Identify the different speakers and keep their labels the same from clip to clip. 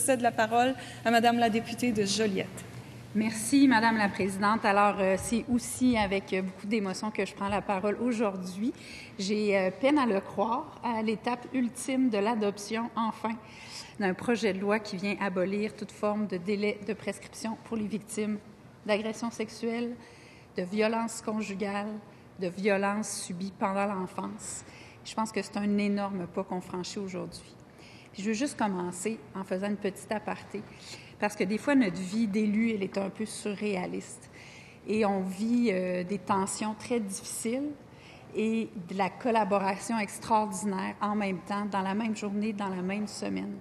Speaker 1: cède la parole à Madame la députée de Joliette.
Speaker 2: Merci, Madame la Présidente. Alors, c'est aussi avec beaucoup d'émotion que je prends la parole aujourd'hui. J'ai peine à le croire, à l'étape ultime de l'adoption, enfin, d'un projet de loi qui vient abolir toute forme de délai de prescription pour les victimes d'agressions sexuelles, de violences conjugales, de violences subies pendant l'enfance. Je pense que c'est un énorme pas qu'on franchit aujourd'hui. Je veux juste commencer en faisant une petite aparté, parce que des fois, notre vie d'élu, elle est un peu surréaliste. Et on vit des tensions très difficiles et de la collaboration extraordinaire en même temps, dans la même journée, dans la même semaine.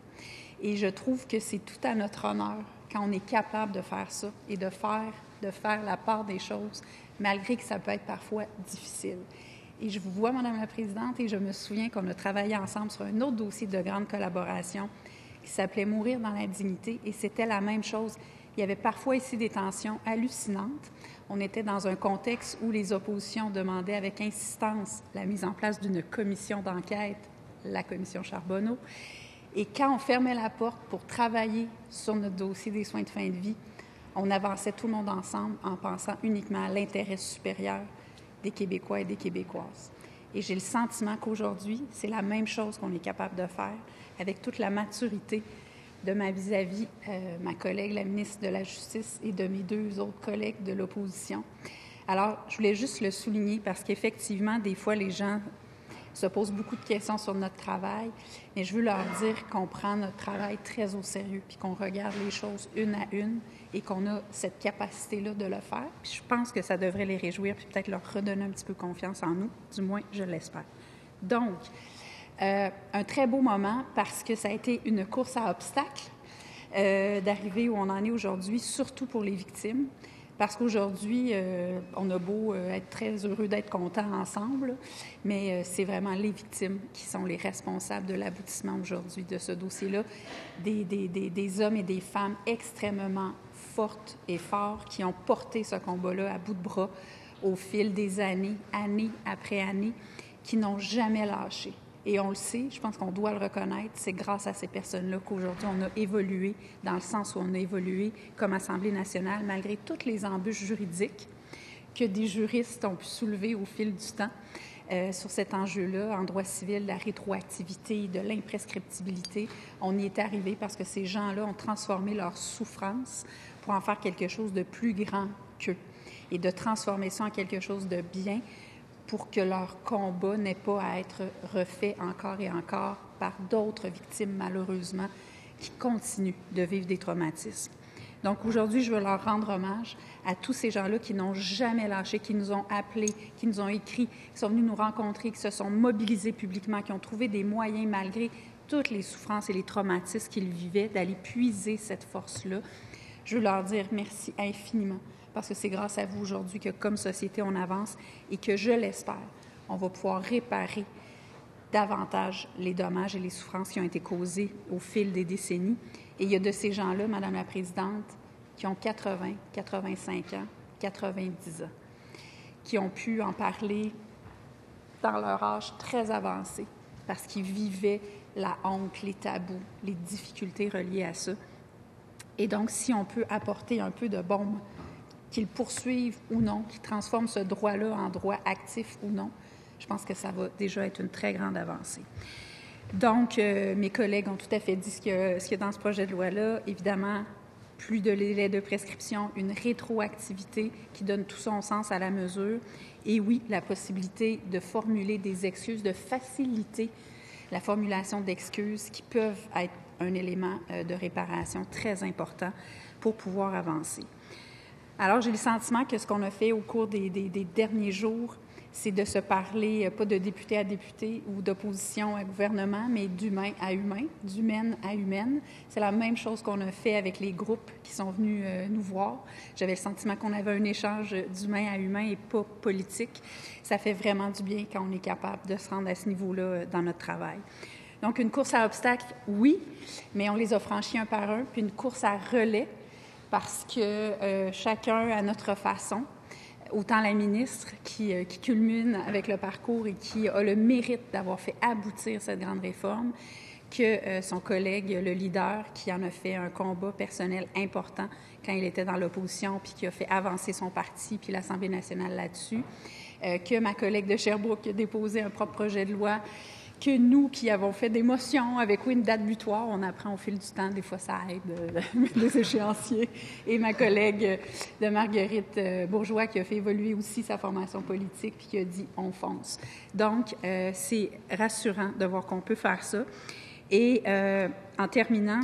Speaker 2: Et je trouve que c'est tout à notre honneur quand on est capable de faire ça et de faire la part des choses, malgré que ça peut être parfois difficile. Et je vous vois, Madame la Présidente, et je me souviens qu'on a travaillé ensemble sur un autre dossier de grande collaboration qui s'appelait « Mourir dans la dignité », et c'était la même chose. Il y avait parfois ici des tensions hallucinantes. On était dans un contexte où les oppositions demandaient avec insistance la mise en place d'une commission d'enquête, la commission Charbonneau. Et quand on fermait la porte pour travailler sur notre dossier des soins de fin de vie, on avançait tout le monde ensemble en pensant uniquement à l'intérêt supérieur des Québécois et des Québécoises. Et j'ai le sentiment qu'aujourd'hui, c'est la même chose qu'on est capable de faire avec toute la maturité de ma vis-à-vis, ma collègue, la ministre de la Justice, et de mes deux autres collègues de l'opposition. Alors, je voulais juste le souligner parce qu'effectivement, des fois, les gens se posent beaucoup de questions sur notre travail, mais je veux leur dire qu'on prend notre travail très au sérieux puis qu'on regarde les choses une à une et qu'on a cette capacité-là de le faire. Puis je pense que ça devrait les réjouir puis peut-être leur redonner un petit peu confiance en nous, du moins, je l'espère. Donc, un très beau moment parce que ça a été une course à obstacles d'arriver où on en est aujourd'hui, surtout pour les victimes. Parce qu'aujourd'hui, on a beau être très heureux d'être contents ensemble, mais c'est vraiment les victimes qui sont les responsables de l'aboutissement aujourd'hui de ce dossier-là. Des hommes et des femmes extrêmement fortes et forts qui ont porté ce combat-là à bout de bras au fil des années, année après année, qui n'ont jamais lâché. Et on le sait, je pense qu'on doit le reconnaître, c'est grâce à ces personnes-là qu'aujourd'hui, on a évolué dans le sens où on a évolué comme Assemblée nationale, malgré toutes les embûches juridiques que des juristes ont pu soulever au fil du temps sur cet enjeu-là, en droit civil, de la rétroactivité, de l'imprescriptibilité. On y est arrivé parce que ces gens-là ont transformé leur souffrance pour en faire quelque chose de plus grand qu'eux et de transformer ça en quelque chose de bien, pour que leur combat n'ait pas à être refait encore et encore par d'autres victimes, malheureusement, qui continuent de vivre des traumatismes. Donc, aujourd'hui, je veux leur rendre hommage à tous ces gens-là qui n'ont jamais lâché, qui nous ont appelés, qui nous ont écrit, qui sont venus nous rencontrer, qui se sont mobilisés publiquement, qui ont trouvé des moyens, malgré toutes les souffrances et les traumatismes qu'ils vivaient, d'aller puiser cette force-là. Je veux leur dire merci infiniment, parce que c'est grâce à vous aujourd'hui que, comme société, on avance et que, je l'espère, on va pouvoir réparer davantage les dommages et les souffrances qui ont été causées au fil des décennies. Et il y a de ces gens-là, Madame la Présidente, qui ont 80, 85 ans, 90 ans, qui ont pu en parler dans leur âge très avancé, parce qu'ils vivaient la honte, les tabous, les difficultés reliées à ça. Et donc, si on peut apporter un peu de baume, qu'ils poursuivent ou non, qu'ils transforment ce droit-là en droit actif ou non, je pense que ça va déjà être une très grande avancée. Donc, mes collègues ont tout à fait dit ce qu'il y a dans ce projet de loi-là. Évidemment, plus de délai de prescription, une rétroactivité qui donne tout son sens à la mesure. Et oui, la possibilité de formuler des excuses, de faciliter la formulation d'excuses qui peuvent être un élément de réparation très important pour pouvoir avancer. Alors, j'ai le sentiment que ce qu'on a fait au cours des derniers jours, c'est de se parler, pas de député à député ou d'opposition à gouvernement, mais d'humain à humain, d'humaine à humaine. C'est la même chose qu'on a fait avec les groupes qui sont venus nous voir. J'avais le sentiment qu'on avait un échange d'humain à humain et pas politique. Ça fait vraiment du bien quand on est capable de se rendre à ce niveau-là dans notre travail. Donc, une course à obstacles, oui, mais on les a franchis un par un, puis une course à relais, parce que chacun à notre façon, autant la ministre qui culmine avec le parcours et qui a le mérite d'avoir fait aboutir cette grande réforme, que son collègue, le leader, qui en a fait un combat personnel important quand il était dans l'opposition, puis qui a fait avancer son parti, puis l'Assemblée nationale là-dessus, que ma collègue de Sherbrooke a déposé un propre projet de loi, que nous qui avons fait des motions avec une date butoir, on apprend au fil du temps, des fois ça aide, les échéanciers, et ma collègue de Marguerite Bourgeois qui a fait évoluer aussi sa formation politique puis qui a dit « on fonce ». Donc, c'est rassurant de voir qu'on peut faire ça. Et en terminant,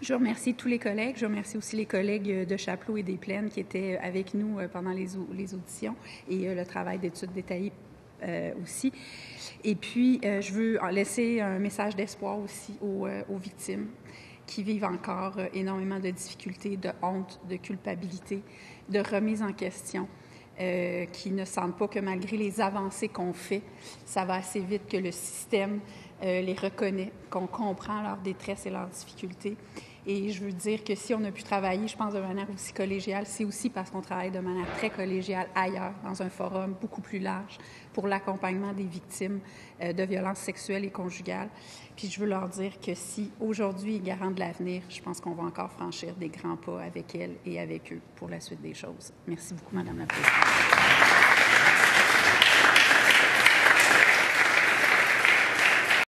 Speaker 2: je remercie tous les collègues. Je remercie aussi les collègues de Chapleau et des Plaines qui étaient avec nous pendant les auditions et le travail d'études détaillées aussi. Et puis, je veux laisser un message d'espoir aussi aux victimes qui vivent encore énormément de difficultés, de honte, de culpabilité, de remise en question, qui ne sentent pas que malgré les avancées qu'on fait, ça va assez vite que le système les reconnaît, qu'on comprend leur détresse et leurs difficultés. Et je veux dire que si on a pu travailler, je pense, de manière aussi collégiale, c'est aussi parce qu'on travaille de manière très collégiale ailleurs, dans un forum beaucoup plus large, pour l'accompagnement des victimes de violences sexuelles et conjugales. Puis je veux leur dire que si aujourd'hui est garant de l'avenir, je pense qu'on va encore franchir des grands pas avec elles et avec eux pour la suite des choses. Merci beaucoup, Madame la Présidente.